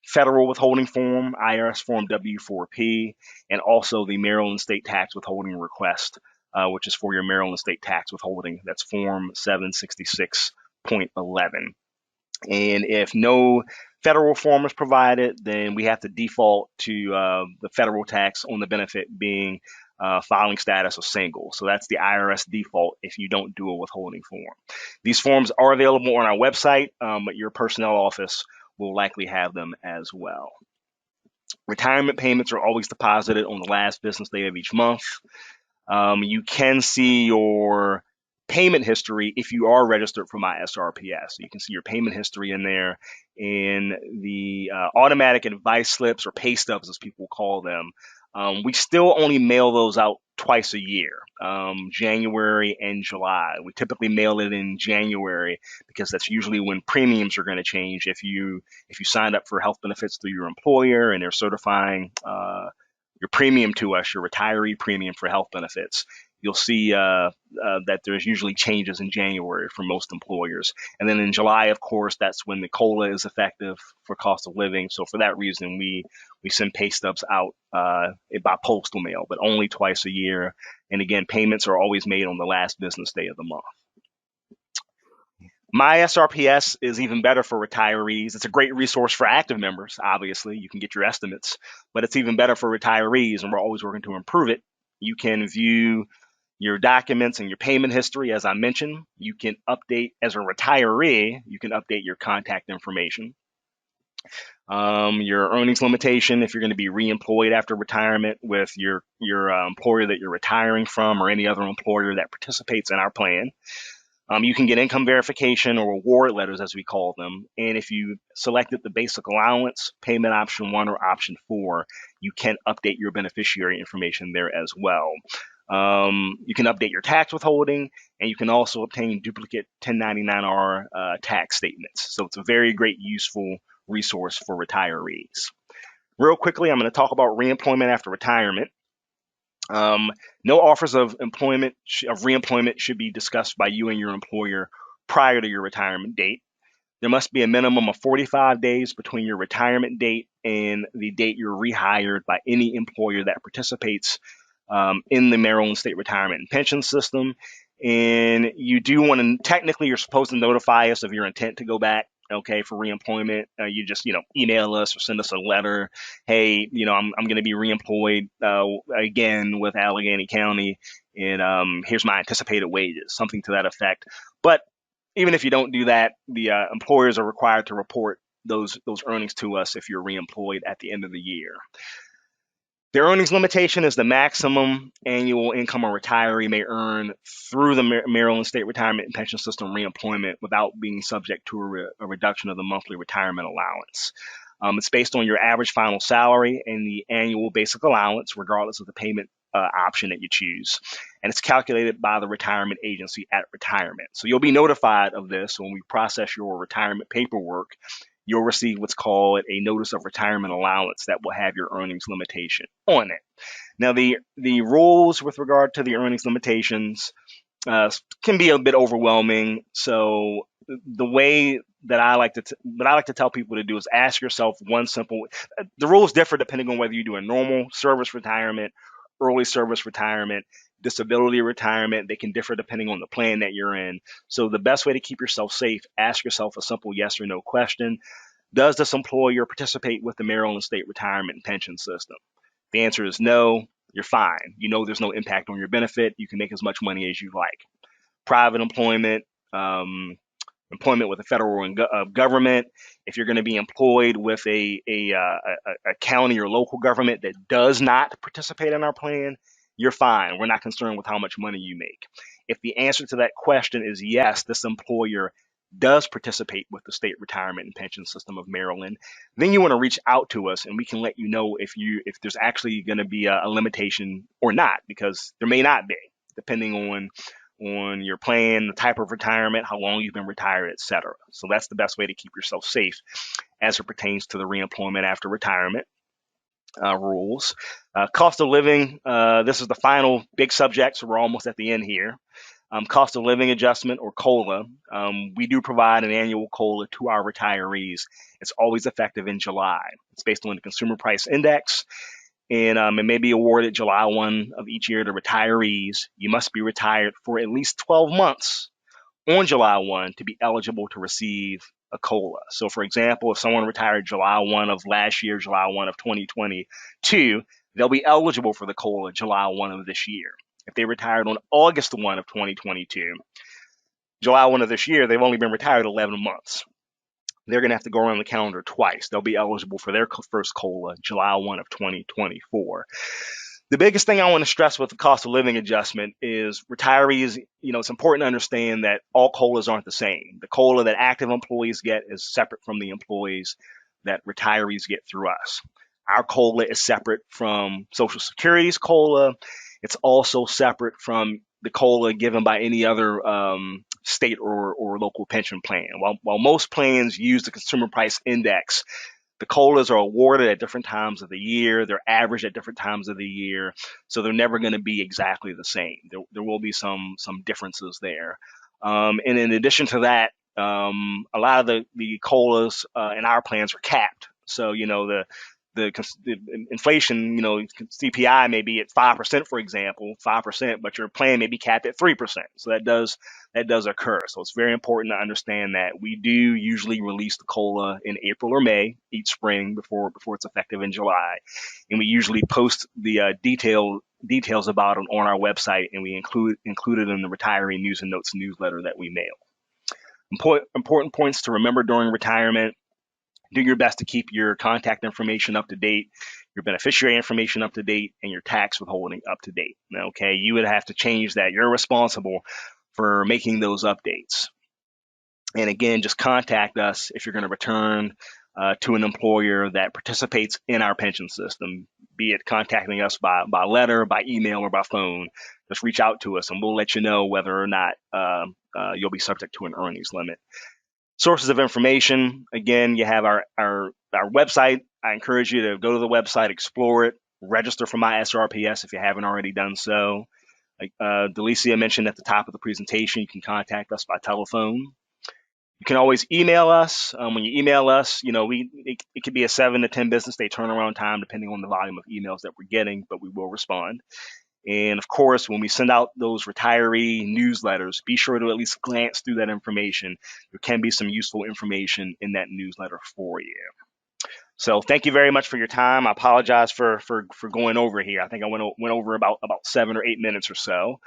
federal withholding form, IRS form W-4P, and also the Maryland state tax withholding request, which is for your Maryland state tax withholding. That's form 766.11. And if no federal form is provided, then we have to default to the federal tax on the benefit being filing status of single. So that's the IRS default if you don't do a withholding form. These forms are available on our website, but your personnel office will likely have them as well. Retirement payments are always deposited on the last business day of each month. You can see your payment history if you are registered for my SRPS. So you can see your payment history in there, and the automatic advice slips or pay stubs, as people call them. We still only mail those out twice a year, January and July. We typically mail it in January because that's usually when premiums are going to change. If you signed up for health benefits through your employer and they're certifying your premium to us, your retiree premium for health benefits, you'll see that there's usually changes in January for most employers. And then in July, of course, that's when the COLA is effective for cost of living. So for that reason, we send pay stubs out by postal mail, but only twice a year. And again, payments are always made on the last business day of the month. My SRPS is even better for retirees. It's a great resource for active members, obviously. You can get your estimates, but it's even better for retirees, and we're always working to improve it. You can view your documents and your payment history, as I mentioned. You can update, as a retiree, you can update your contact information. Your earnings limitation, if you're going to be reemployed after retirement with your employer that you're retiring from or any other employer that participates in our plan. You can get income verification or award letters, as we call them. And if you selected the basic allowance, payment option 1 or option 4, you can update your beneficiary information there as well. You can update your tax withholding, and you can also obtain duplicate 1099-R tax statements. So it's a very great, useful resource for retirees. Real quickly, I'm going to talk about reemployment after retirement. No offers of reemployment should be discussed by you and your employer prior to your retirement date. There must be a minimum of 45 days between your retirement date and the date you're rehired by any employer that participates in the Maryland State Retirement and Pension System. And you do want to, technically, you're supposed to notify us of your intent to go back, okay, for reemployment. You just, email us or send us a letter. Hey, I'm going to be reemployed again with Allegany County, and here's my anticipated wages, something to that effect. But even if you don't do that, the employers are required to report those earnings to us if you're reemployed at the end of the year. The earnings limitation is the maximum annual income a retiree may earn through the Maryland State Retirement and Pension System reemployment without being subject to a reduction of the monthly retirement allowance. It's based on your average final salary and the annual basic allowance, regardless of the payment option that you choose. And it's calculated by the retirement agency at retirement. So you'll be notified of this when we process your retirement paperwork. You'll receive what's called a notice of retirement allowance that will have your earnings limitation on it. Now, the rules with regard to the earnings limitations can be a bit overwhelming. So the way that I like to tell people to do is ask yourself one simple. The rules differ depending on whether you do a normal service retirement, early service retirement, disability retirement. They can differ depending on the plan that you're in. So the best way to keep yourself safe, ask yourself a simple yes or no question. Does this employer participate with the Maryland State Retirement and Pension System? The answer is no. you're fine. You know there's no impact on your benefit. You can make as much money as you like. Private employment, um, employment with the federal and government. If you're going to be employed with a county or local government that does not participate in our plan, you're fine. We're not concerned with how much money you make. If the answer to that question is yes, this employer does participate with the state retirement and pension system of Maryland, then you want to reach out to us and we can let you know if there's actually going to be a limitation or not, because there may not be, depending on your plan, the type of retirement, how long you've been retired, etc. So that's the best way to keep yourself safe as it pertains to the reemployment after retirement rules. Cost of living, this is the final big subject, so we're almost at the end here. Cost of living adjustment, or COLA. We do provide an annual COLA to our retirees. It's always effective in July. It's based on the Consumer Price Index, and it may be awarded July 1 of each year to retirees. You must be retired for at least 12 months on July 1 to be eligible to receive a COLA. So, for example, if someone retired July 1 of last year, July 1 of 2022, they'll be eligible for the COLA July 1 of this year. If they retired on August 1 of 2022, July 1 of this year, they've only been retired 11 months. They're going to have to go around the calendar twice. They'll be eligible for their first COLA July 1 of 2024. The biggest thing I want to stress with the cost of living adjustment is retirees, it's important to understand that all COLAs aren't the same. The COLA that active employees get is separate from the employees that retirees get through us. Our COLA is separate from Social Security's COLA. It's also separate from the COLA given by any other state or local pension plan. While most plans use the Consumer Price Index, the COLAs are awarded at different times of the year. They're averaged at different times of the year, so they're never going to be exactly the same. There will be some differences there. And in addition to that, a lot of the COLAs in our plans are capped. So the inflation, CPI may be at 5%, for example, 5%, but your plan may be capped at 3%. So that does occur. So it's very important to understand that we do usually release the COLA in April or May each spring before it's effective in July, and we usually post the details about it on our website, and we include it in the retiree news and notes newsletter that we mail. Important points to remember during retirement: do your best to keep your contact information up to date, your beneficiary information up to date, and your tax withholding up to date. Okay, you would have to change that. You're responsible for making those updates. And again, just contact us if you're going to return to an employer that participates in our pension system, be it contacting us by letter, by email, or by phone. Just reach out to us and we'll let you know whether or not you'll be subject to an earnings limit. Sources of information: again, you have our website. I encourage you to go to the website, explore it, register for my SRPS if you haven't already done so. Like Delicia mentioned at the top of the presentation, you can contact us by telephone. You can always email us. When you email us, it could be a 7 to 10 business day turnaround time, depending on the volume of emails that we're getting, but we will respond. And of course, when we send out those retiree newsletters, be sure to at least glance through that information. There can be some useful information in that newsletter for you. So thank you very much for your time. I apologize for going over here. I think I went over about 7 or 8 minutes or so.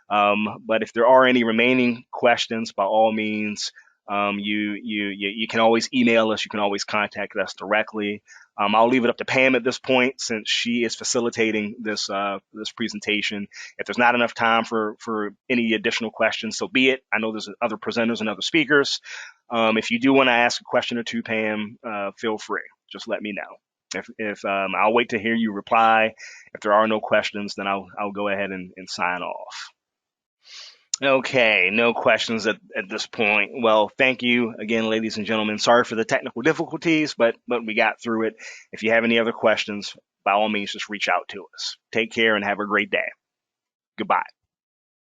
But if there are any remaining questions, by all means, you can always email us. You can always contact us directly. I'll leave it up to Pam at this point, since she is facilitating this presentation. If there's not enough time for any additional questions, so be it. I know there's other presenters and other speakers. If you do want to ask a question or two, Pam, feel free. Just let me know. If I'll wait to hear you reply. If there are no questions, then I'll go ahead and sign off. Okay, no questions at this point. Well, thank you again, ladies and gentlemen. Sorry for the technical difficulties, but we got through it. If you have any other questions, by all means, just reach out to us. Take care and have a great day. Goodbye.